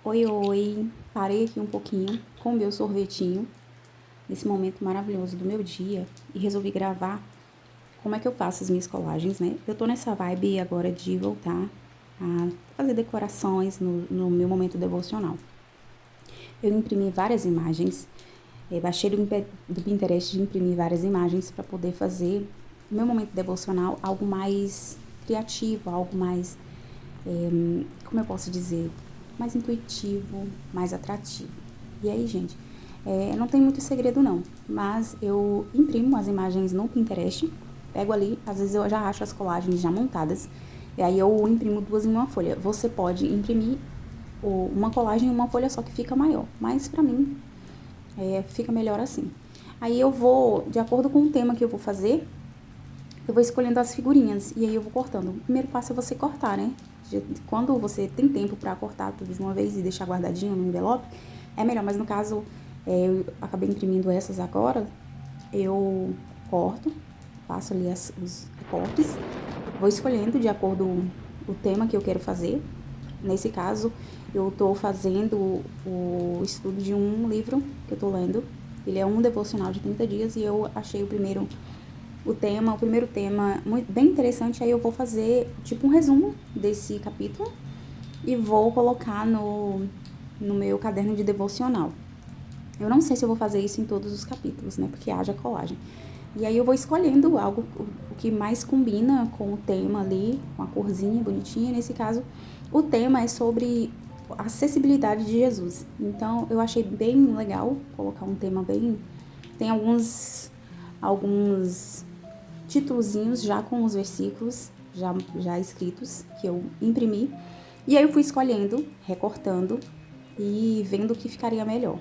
Oi, oi! Parei aqui um pouquinho com o meu sorvetinho, nesse momento maravilhoso do meu dia, e resolvi gravar como é que eu faço as minhas colagens, né? Eu tô nessa vibe agora de voltar a fazer decorações no meu momento devocional. Eu imprimi várias imagens, baixei do Pinterest de imprimir várias imagens para poder fazer o meu momento devocional algo mais criativo, algo mais, como eu posso dizer, mais intuitivo, mais atrativo. E aí, gente, não tem muito segredo não, mas eu imprimo as imagens no Pinterest, pego ali, às vezes eu já acho as colagens já montadas, e aí eu imprimo duas em uma folha. Você pode imprimir uma colagem em uma folha só que fica maior, mas pra mim fica melhor assim. Aí eu vou, de acordo com o tema que eu vou fazer, eu vou escolhendo as figurinhas e aí eu vou cortando. O primeiro passo é você cortar, né? Quando você tem tempo pra cortar tudo de uma vez e deixar guardadinho no envelope, é melhor. Mas no caso, eu acabei imprimindo essas agora, eu corto, faço ali os cortes, vou escolhendo de acordo com o tema que eu quero fazer. Nesse caso, eu tô fazendo o estudo de um livro que eu tô lendo. Ele é um devocional de 30 dias e eu achei o primeiro tema bem interessante. Aí eu vou fazer tipo um resumo desse capítulo e vou colocar no meu caderno de devocional. Eu não sei se eu vou fazer isso em todos os capítulos, né, porque haja colagem. E aí eu vou escolhendo algo, o que mais combina com o tema ali, com a corzinha bonitinha. Nesse caso, o tema é sobre a acessibilidade de Jesus. Então, eu achei bem legal colocar um tema bem... Tem alguns títulozinhos já com os versículos já escritos, que eu imprimi. E aí eu fui escolhendo, recortando e vendo o que ficaria melhor.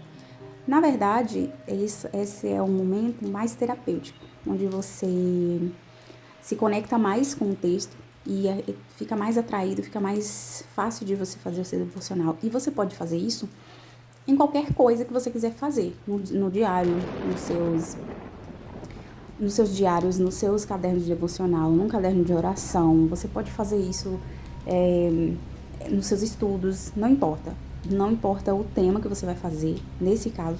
Na verdade, esse é um momento mais terapêutico, onde você se conecta mais com o texto e fica mais atraído, fica mais fácil de você fazer o seu devocional. E você pode fazer isso em qualquer coisa que você quiser fazer, no diário, nos seus diários, nos seus cadernos de devocional, num caderno de oração. Você pode fazer isso nos seus estudos, não importa. Não importa o tema que você vai fazer. Nesse caso,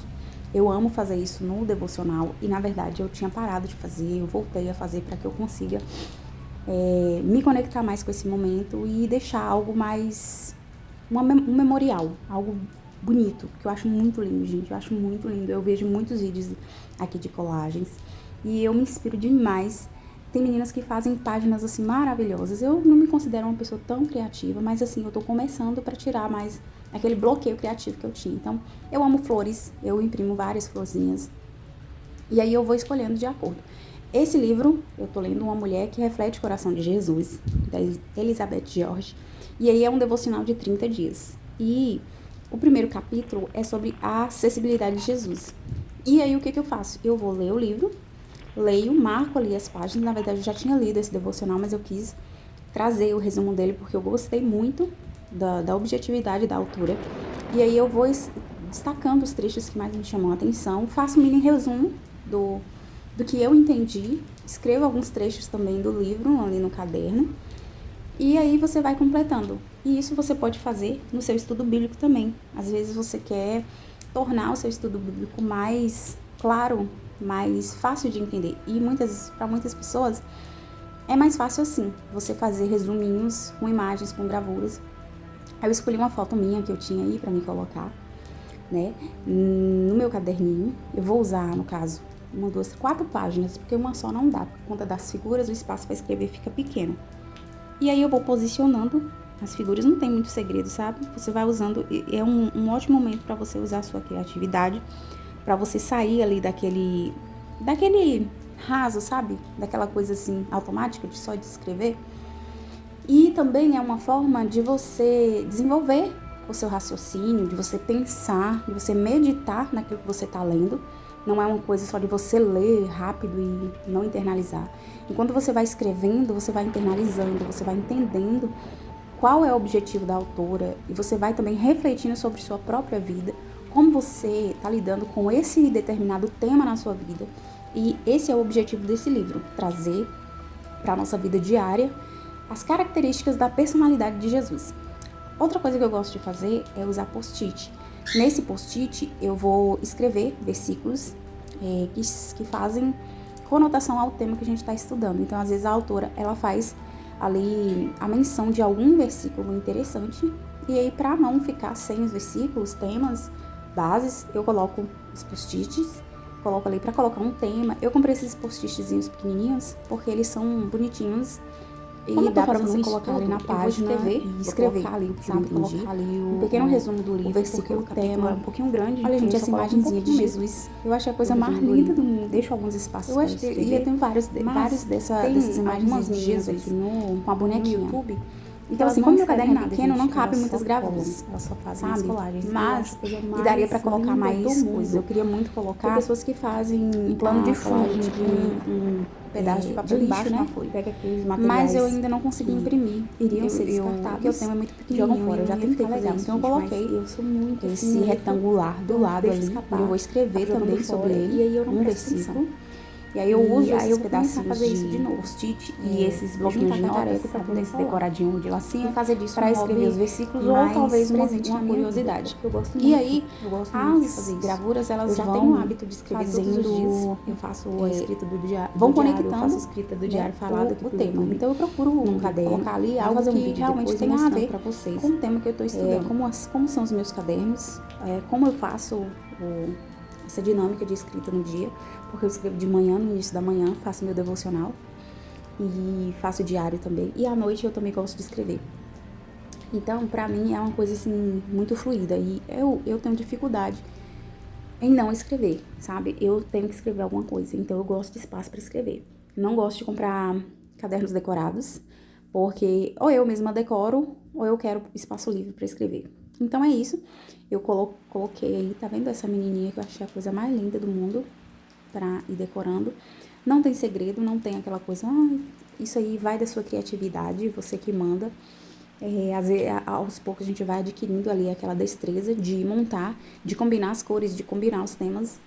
eu amo fazer isso no devocional e, na verdade, eu tinha parado de fazer, eu voltei a fazer para que eu consiga me conectar mais com esse momento e deixar algo mais... um memorial, algo bonito, que eu acho muito lindo, gente. Eu acho muito lindo. Eu vejo muitos vídeos aqui de colagens e eu me inspiro demais. Tem meninas que fazem páginas assim maravilhosas. Eu não me considero uma pessoa tão criativa, mas assim, eu tô começando para tirar mais aquele bloqueio criativo que eu tinha. Então, eu amo flores, eu imprimo várias florzinhas. E aí eu vou escolhendo de acordo. Esse livro, eu tô lendo Uma Mulher que Reflete o Coração de Jesus, da Elizabeth George. E aí é um devocional de 30 dias. E o primeiro capítulo é sobre a acessibilidade de Jesus. E aí o que eu faço? Eu vou ler o livro, leio, marco ali as páginas. Na verdade, eu já tinha lido esse devocional, mas eu quis trazer o resumo dele porque eu gostei muito da objetividade da autora. E aí eu vou destacando os trechos que mais me chamam a atenção, faço um mini resumo do que eu entendi, escrevo alguns trechos também do livro ali no caderno, e aí você vai completando. E isso você pode fazer no seu estudo bíblico também. Às vezes você quer tornar o seu estudo bíblico mais claro, mais fácil de entender. E para muitas pessoas é mais fácil assim, você fazer resuminhos com imagens, com gravuras. Aí eu escolhi uma foto minha que eu tinha aí para me colocar, né, no meu caderninho. Eu vou usar, no caso, 1, 2, 4 páginas, porque uma só não dá, por conta das figuras, o espaço para escrever fica pequeno. E aí eu vou posicionando as figuras, não tem muito segredo, sabe? Você vai usando, é um ótimo momento para você usar a sua criatividade, para você sair ali daquele raso, sabe? Daquela coisa assim, automática, de só de escrever. E também é uma forma de você desenvolver o seu raciocínio, de você pensar, de você meditar naquilo que você está lendo. Não é uma coisa só de você ler rápido e não internalizar. Enquanto você vai escrevendo, você vai internalizando, você vai entendendo qual é o objetivo da autora e você vai também refletindo sobre sua própria vida, como você está lidando com esse determinado tema na sua vida. E esse é o objetivo desse livro, trazer para a nossa vida diária as características da personalidade de Jesus. Outra coisa que eu gosto de fazer é usar post-it. Nesse post-it eu vou escrever versículos que fazem conotação ao tema que a gente está estudando. Então, às vezes a autora, ela faz ali a menção de algum versículo interessante, e aí, para não ficar sem os versículos, temas, bases, eu coloco os post-its, coloco ali para colocar um tema. Eu comprei esses post-itzinhos pequenininhos porque eles são bonitinhos. E dá pra você colocar ali na página e escrever ali o que eu entendi, um pequeno resumo do livro, o versículo, o tema, um pouquinho grande. Olha, gente, essa imagenzinha de Jesus, eu achei a coisa mais linda do mundo. Deixo alguns espaços para escrever. E eu tenho vários dessas imagens de Jesus com a bonequinha. No YouTube. Então, assim, como meu caderno é pequeno, não cabe muitas gravuras, elas só fazem sabe? Colagens. Mas, e daria pra colocar mais coisas. Eu queria muito colocar pessoas que fazem um plano de fundo, tipo um pedaço de papel lixo, né? Pega aqueles materiais. Mas eu ainda não consegui imprimir. Iriam ser descartados. Porque o tema é muito pequenininho. Jogam fora. Eu já tentei fazer isso. Então eu coloquei esse retangular do lado ali. E eu vou escrever também sobre ele. E aí eu não versículo. E aí eu uso esses pedacinhos de post-it e esses bloquinhos de notas para poder esse decoradinho de lacinho, fazer disso para escrever os versículos ou talvez uma curiosidade. Eu gosto muito. E aí, as gravuras, elas já têm o hábito de escrever todos os dias. Eu faço a escrita do diário, vão conectando, eu faço a escrita do diário falado aqui pro tema. Então eu procuro num caderno colocar ali algo que realmente tenha a ver com o tema que eu estou estudando. Como são os meus cadernos, como eu faço essa dinâmica de escrita no dia, porque eu escrevo de manhã, no início da manhã, faço meu devocional e faço diário também. E à noite eu também gosto de escrever. Então, pra mim é uma coisa assim muito fluida e eu tenho dificuldade em não escrever, sabe? Eu tenho que escrever alguma coisa, então eu gosto de espaço pra escrever. Não gosto de comprar cadernos decorados, porque ou eu mesma decoro ou eu quero espaço livre pra escrever. Então é isso. Eu coloquei aí, tá vendo essa menininha que eu achei a coisa mais linda do mundo pra ir decorando. Não tem segredo, não tem aquela coisa, isso aí vai da sua criatividade, você que manda. Aos poucos a gente vai adquirindo ali aquela destreza de montar, de combinar as cores, de combinar os temas.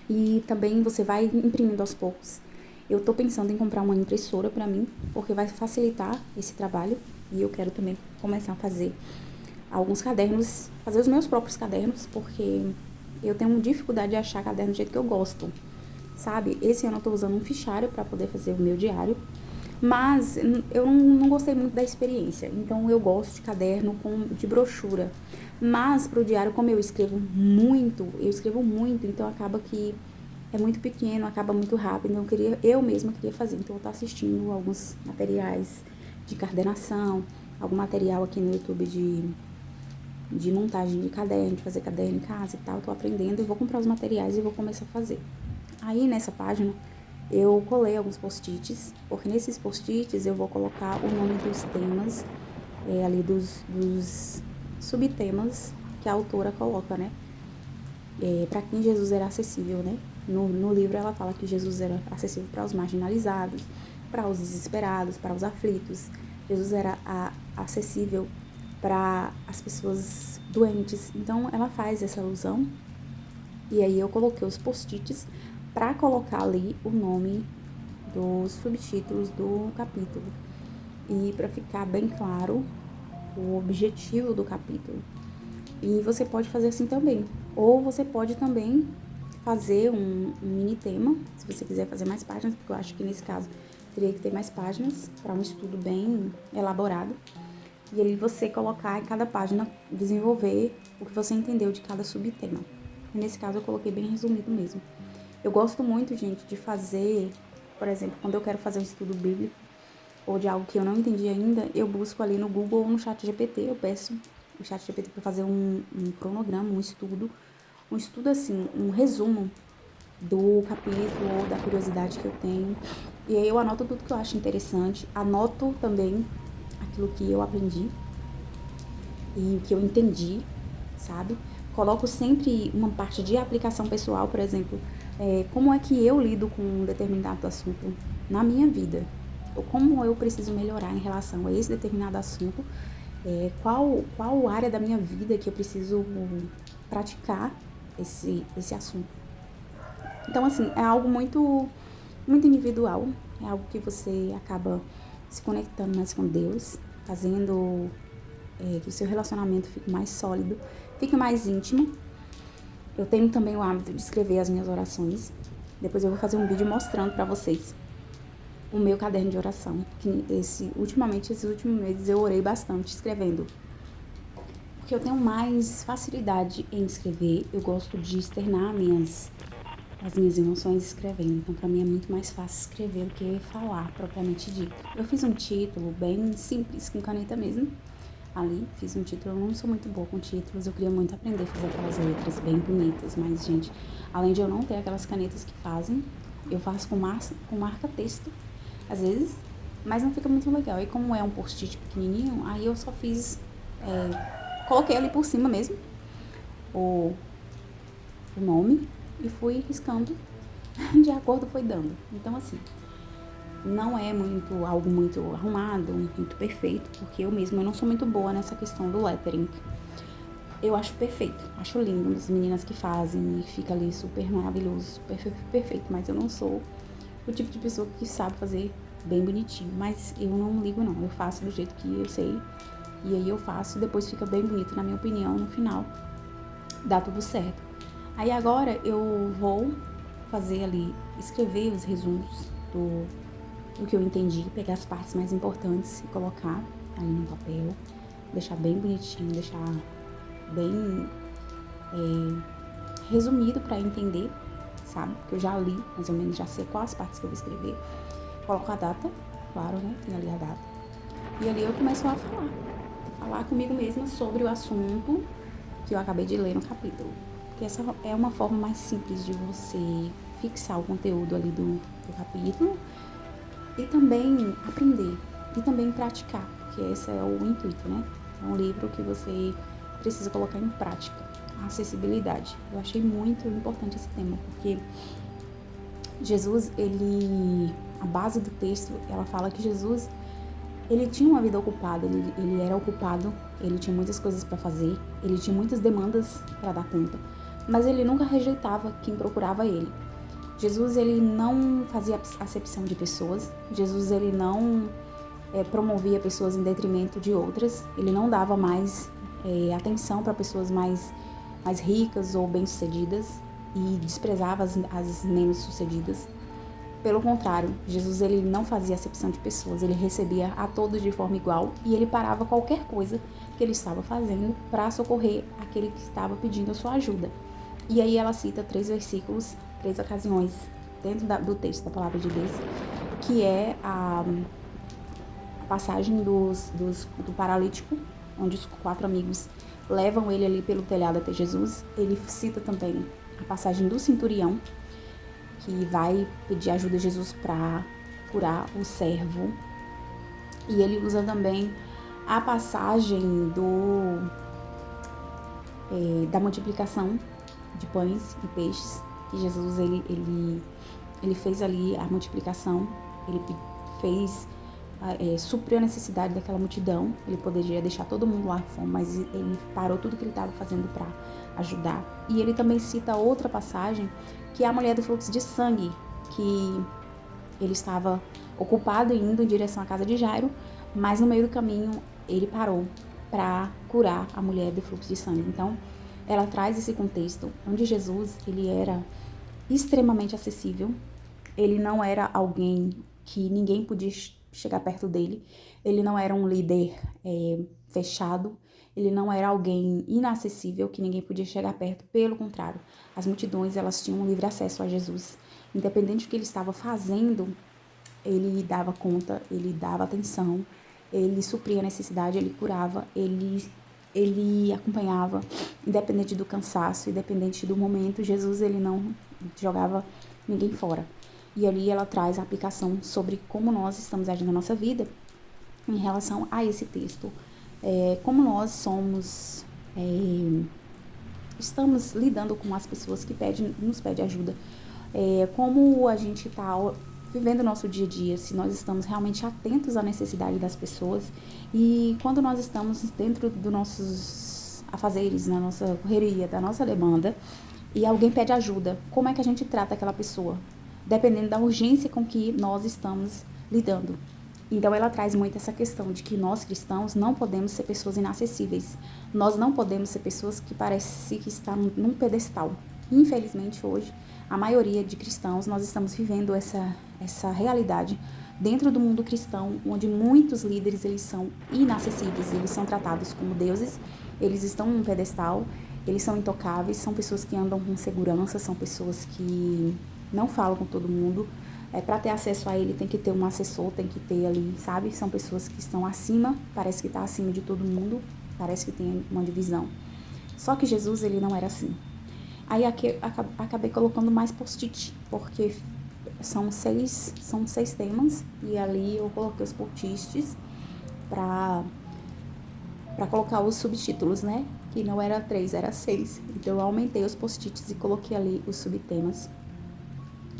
E também você vai imprimindo aos poucos. Eu tô pensando em comprar uma impressora pra mim, porque vai facilitar esse trabalho. E eu quero também começar a fazer alguns cadernos, fazer os meus próprios cadernos, porque eu tenho dificuldade de achar caderno do jeito que eu gosto, sabe? Esse ano eu tô usando um fichário para poder fazer o meu diário, mas eu não gostei muito da experiência, então eu gosto de caderno de brochura. Mas pro diário, como eu escrevo muito, então acaba que é muito pequeno, acaba muito rápido, então eu mesma queria fazer. Então eu tô assistindo alguns materiais de coordenação, algum material aqui no YouTube de montagem de caderno, de fazer caderno em casa e tal. Tô aprendendo e vou comprar os materiais e vou começar a fazer. Aí nessa página eu colei alguns post-its, porque nesses post-its eu vou colocar o nome dos temas, ali dos subtemas que a autora coloca, né? Para quem Jesus era acessível, né? No livro ela fala que Jesus era acessível para os marginalizados, para os desesperados, para os aflitos. Jesus era acessível para as pessoas doentes. Então ela faz essa alusão. E aí eu coloquei os post-its para colocar ali o nome dos subtítulos do capítulo e para ficar bem claro o objetivo do capítulo. E você pode fazer assim também, ou você pode também fazer um mini tema, se você quiser fazer mais páginas, porque eu acho que nesse caso teria que ter mais páginas para um estudo bem elaborado. E ali você colocar em cada página, desenvolver o que você entendeu de cada subtema. E nesse caso eu coloquei bem resumido mesmo. Eu gosto muito, gente, de fazer, por exemplo, quando eu quero fazer um estudo bíblico ou de algo que eu não entendi ainda, eu busco ali no Google ou no ChatGPT, eu peço o ChatGPT para fazer um cronograma, um estudo assim, um resumo do capítulo ou da curiosidade que eu tenho. E aí eu anoto tudo que eu acho interessante, anoto também aquilo que eu aprendi e o que eu entendi, sabe? Coloco sempre uma parte de aplicação pessoal, por exemplo, como é que eu lido com um determinado assunto na minha vida, ou como eu preciso melhorar em relação a esse determinado assunto, qual área da minha vida que eu preciso praticar esse assunto. Então, assim, é algo muito, muito individual, é algo que você acaba se conectando mais com Deus, fazendo que o seu relacionamento fique mais sólido, fique mais íntimo. Eu tenho também o hábito de escrever as minhas orações. Depois eu vou fazer um vídeo mostrando pra vocês o meu caderno de oração, que ultimamente, esses últimos meses, eu orei bastante escrevendo. Porque eu tenho mais facilidade em escrever, eu gosto de externar as minhas emoções escrevendo. Então, pra mim é muito mais fácil escrever do que falar, propriamente dito. Eu fiz um título bem simples, com caneta mesmo. Ali, fiz um título, eu não sou muito boa com títulos, eu queria muito aprender a fazer aquelas letras bem bonitas, mas, gente, além de eu não ter aquelas canetas que fazem, eu faço com marca-texto, às vezes, mas não fica muito legal. E como é um post-it pequenininho, aí eu só fiz, coloquei ali por cima mesmo o nome e fui riscando de acordo foi dando. Então, assim, não é algo muito arrumado, muito perfeito, porque eu não sou muito boa nessa questão do lettering. Eu acho perfeito, acho lindo as meninas que fazem e fica ali super maravilhoso, perfeito, mas eu não sou o tipo de pessoa que sabe fazer bem bonitinho, mas eu não ligo não, eu faço do jeito que eu sei, e aí eu faço e depois fica bem bonito, na minha opinião, no final dá tudo certo. Aí agora eu vou fazer ali, escrever os resumos do que eu entendi, pegar as partes mais importantes e colocar ali no papel, deixar bem bonitinho, deixar bem resumido para entender, sabe? Porque eu já li, mais ou menos, já sei quais partes que eu vou escrever. Coloco a data, claro, né? Tem ali a data. E ali eu começo a falar comigo mesma sobre o assunto que eu acabei de ler no capítulo. Porque essa é uma forma mais simples de você fixar o conteúdo ali do capítulo e também aprender e também praticar, porque esse é o intuito, né? É um livro que você precisa colocar em prática. A acessibilidade. Eu achei muito importante esse tema, porque Jesus, a base do texto, ela fala que Jesus, ele tinha uma vida ocupada, ele era ocupado, ele tinha muitas coisas para fazer, ele tinha muitas demandas para dar conta, mas ele nunca rejeitava quem procurava ele. Jesus, ele não fazia acepção de pessoas, Jesus, ele não promovia pessoas em detrimento de outras, ele não dava mais atenção para pessoas mais ricas ou bem-sucedidas e desprezava as menos sucedidas. Pelo contrário, Jesus, ele não fazia acepção de pessoas, ele recebia a todos de forma igual e ele parava qualquer coisa que ele estava fazendo para socorrer aquele que estava pedindo a sua ajuda. E aí ela cita 3 versículos, 3 ocasiões dentro do texto da palavra de Deus, que é a passagem do paralítico, onde os 4 amigos levam ele ali pelo telhado até Jesus. Ele cita também a passagem do centurião, que vai pedir ajuda a Jesus para curar o servo. E ele usa também a passagem da multiplicação de pães e peixes, que Jesus ele fez ali a multiplicação, ele fez supriu a necessidade daquela multidão. Ele poderia deixar todo mundo lá com fome, mas ele parou tudo que ele estava fazendo para ajudar. E ele também cita outra passagem, que é a mulher do fluxo de sangue, que ele estava ocupado indo em direção à casa de Jairo, mas no meio do caminho ele parou para curar a mulher do fluxo de sangue. Então, ela traz esse contexto onde Jesus, ele era extremamente acessível, ele não era alguém que ninguém podia chegar perto dele, ele não era um líder fechado, ele não era alguém inacessível que ninguém podia chegar perto, pelo contrário, as multidões, elas tinham livre acesso a Jesus, independente do que ele estava fazendo, ele dava conta, ele dava atenção, ele supria a necessidade, ele curava, ele acompanhava, independente do cansaço, independente do momento. Jesus, ele não jogava ninguém fora. E ali ela traz a aplicação sobre como nós estamos agindo na nossa vida em relação a esse texto. Como nós estamos lidando com as pessoas que nos pedem ajuda. Como a gente está vivendo o nosso dia a dia, se nós estamos realmente atentos à necessidade das pessoas e quando nós estamos dentro dos nossos afazeres, na nossa correria, da nossa demanda, e alguém pede ajuda, como é que a gente trata aquela pessoa? Dependendo da urgência com que nós estamos lidando. Então ela traz muito essa questão de que nós cristãos não podemos ser pessoas inacessíveis. Nós não podemos ser pessoas que parecem que estão num pedestal. Infelizmente hoje, a maioria de cristãos, nós estamos vivendo essa realidade dentro do mundo cristão, onde muitos líderes eles são inacessíveis, eles são tratados como deuses, eles estão num pedestal, eles são intocáveis, são pessoas que andam com segurança, são pessoas que não falam com todo mundo. Para ter acesso a ele tem que ter um assessor, tem que ter ali, sabe? São pessoas que estão acima, parece que está acima de todo mundo, parece que tem uma divisão. Só que Jesus, ele não era assim. Aí aqui acabei colocando mais post-it, porque são seis temas, e ali eu coloquei os post-its para colocar os subtítulos, né? Que não era 3, era 6. Então eu aumentei os post-its e coloquei ali os subtemas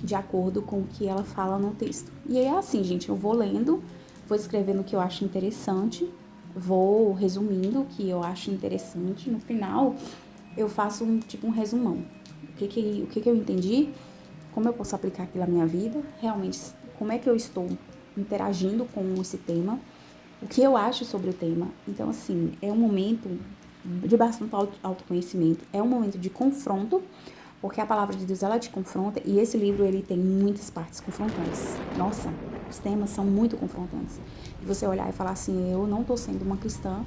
de acordo com o que ela fala no texto. E é assim, gente, eu vou lendo, vou escrevendo o que eu acho interessante, vou resumindo o que eu acho interessante. No final, eu faço um resumão. O que eu entendi, como eu posso aplicar aquilo na minha vida, realmente, como é que eu estou interagindo com esse tema, o que eu acho sobre o tema. Então, assim, é um momento de bastante autoconhecimento, é um momento de confronto, porque a palavra de Deus, ela te confronta, e esse livro, ele tem muitas partes confrontantes. Nossa, os temas são muito confrontantes. E você olhar e falar assim, eu não estou sendo uma cristã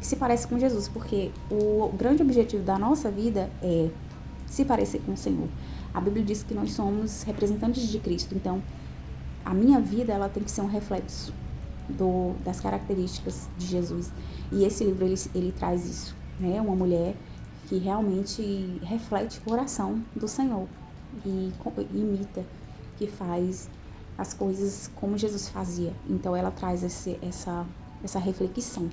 que se parece com Jesus, porque o grande objetivo da nossa vida é se parecer com o Senhor. A Bíblia diz que nós somos representantes de Cristo, então a minha vida, ela tem que ser um reflexo das características de Jesus. E esse livro, ele traz isso, né? Uma mulher que realmente reflete o coração do Senhor e imita, que faz as coisas como Jesus fazia. Então ela traz essa reflexão.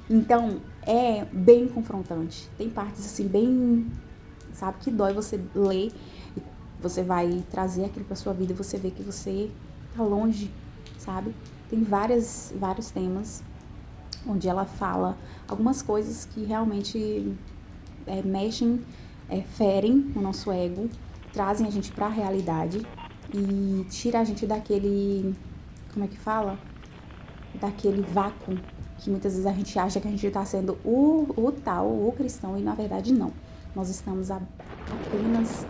Então é bem confrontante. Tem partes assim bem, sabe, que dói você ler, e você vai trazer aquilo para sua vida e você vê que você tá longe, sabe? Tem vários temas onde ela fala algumas coisas que realmente mexem, ferem o nosso ego, trazem a gente para a realidade e tira a gente daquele, como é que fala? Daquele vácuo que muitas vezes a gente acha que a gente está sendo o cristão, e na verdade não. Nós estamos apenas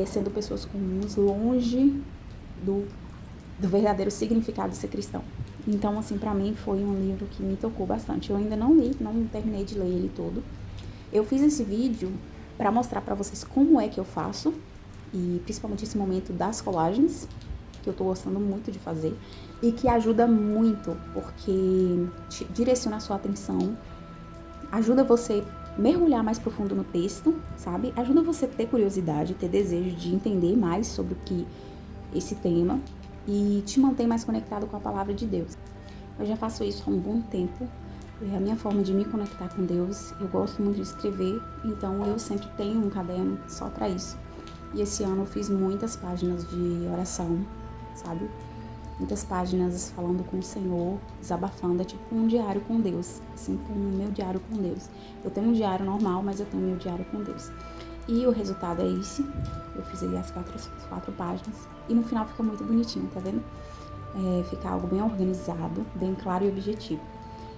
sendo pessoas comuns, longe do verdadeiro significado de ser cristão. Então, assim, pra mim foi um livro que me tocou bastante. Eu ainda não li, não terminei de ler ele todo. Eu fiz esse vídeo para mostrar para vocês como é que eu faço, e principalmente esse momento das colagens, que eu tô gostando muito de fazer, e que ajuda muito, porque direciona a sua atenção, ajuda você mergulhar mais profundo no texto, sabe? Ajuda você a ter curiosidade, ter desejo de entender mais sobre o que esse tema, e te mantém mais conectado com a palavra de Deus. Eu já faço isso há um bom tempo. É a minha forma de me conectar com Deus. Eu gosto muito de escrever, então eu sempre tenho um caderno só para isso. E esse ano eu fiz muitas páginas de oração, sabe? Muitas páginas falando com o Senhor, desabafando, é tipo um diário com Deus, assim como o meu diário com Deus. Eu tenho um diário normal, mas eu tenho meu diário com Deus. E o resultado é esse. Eu fiz aí as quatro páginas, e no final fica muito bonitinho, tá vendo? Fica algo bem organizado, bem claro e objetivo.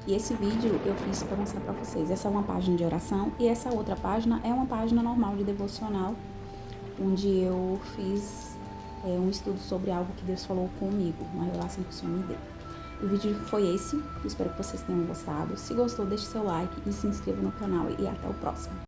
E esse vídeo eu fiz para mostrar para vocês. Essa é uma página de oração, e essa outra página é uma página normal de devocional, onde eu fiz um estudo sobre algo que Deus falou comigo, uma revelação que o Senhor me deu. O vídeo foi esse, eu espero que vocês tenham gostado. Se gostou, deixe seu like e se inscreva no canal, e até o próximo.